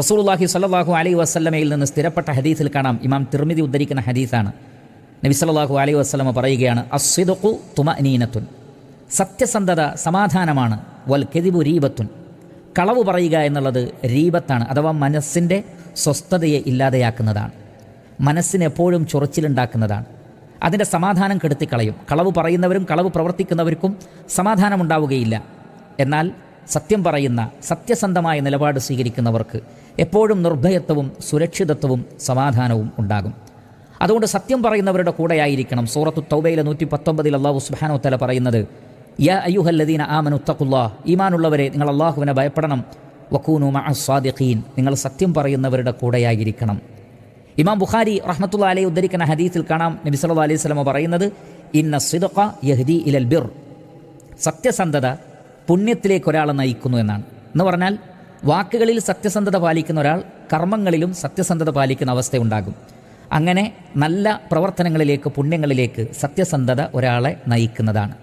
റസൂലുള്ളാഹി സ്വല്ലല്ലാഹു അലൈഹി വസല്ലമയിൽ നിന്ന് സ്ഥിരപ്പെട്ട ഹദീസിൽ കാണാം, ഇമാം തിർമിദി ഉദ്ധരിക്കുന്ന ഹദീസാണ്. നബി സല്ലല്ലാഹു അലൈഹി വസല്ലമ പറയുകയാണ്, അസ്സിദ്ഖു തുമഅനീനത്തുൻ, സത്യസന്ധത സമാധാനമാണ്, വൽ കദിബുരീബത്തുൻ, കളവ് പറയുക എന്നുള്ളത് രീബത്താണ്, അഥവാ മനസ്സിൻ്റെ സ്വസ്ഥതയെ ഇല്ലാതെയാക്കുന്നതാണ്, മനസ്സിന് എപ്പോഴും ചൊറിച്ചിലുണ്ടാക്കുന്നതാണ്, അതിൻ്റെ സമാധാനം കെടുത്തിക്കളയും. കളവ് പറയുന്നവരും കളവ് പ്രവർത്തിക്കുന്നവർക്കും സമാധാനമുണ്ടാവുകയില്ല. എന്നാൽ സത്യം പറയുന്ന സത്യസന്ധമായ നിലപാട് സ്വീകരിക്കുന്നവർക്ക് എപ്പോഴും നിർഭയത്വവും സുരക്ഷിതത്വവും സമാധാനവും ഉണ്ടാകും. അതുകൊണ്ട് സത്യം പറയുന്നവരുടെ കൂടെയായിരിക്കണം. സൂറത്തു തൗബയിലെ 119 അല്ലാഹു സുബ്ഹാനഹു വതആല പറയുന്നത്, യാ അയ്യുഹല്ലദീന ആമനു തഖുല്ലാഹ്, ഈമാനുള്ളവരെ നിങ്ങൾ അല്ലാഹുവിനെ ഭയപ്പെടണം, വകൂനു മഅസ് സാദിഖീൻ, നിങ്ങൾ സത്യം പറയുന്നവരുടെ കൂടെയായിരിക്കണം. ഇമാം ബുഖാരി റഹ്മത്തുള്ളാഹി അലൈഹി ഉദ്ധരിക്കുന്ന ഹദീസിൽ കാണാം, നബി സല്ലല്ലാഹു അലൈഹി വസല്ലം പറയുന്നത്, ഇന്ന സിദ്ഖ യഹ്ദി ഇലൽ ബിർ, സത്യസന്ധത പുണ്യത്തിലേക്ക് ഒരാളെ നയിക്കുന്നു എന്നാണ്. എന്ന് പറഞ്ഞാൽ വാക്കുകളിൽ സത്യസന്ധത പാലിക്കുന്ന ഒരാൾ കർമ്മങ്ങളിലും സത്യസന്ധത പാലിക്കുന്ന അവസ്ഥയുണ്ടാകും. അങ്ങനെ നല്ല പ്രവർത്തനങ്ങളിലേക്ക്, പുണ്യങ്ങളിലേക്ക് സത്യസന്ധത ഒരാളെ നയിക്കുന്നതാണ്.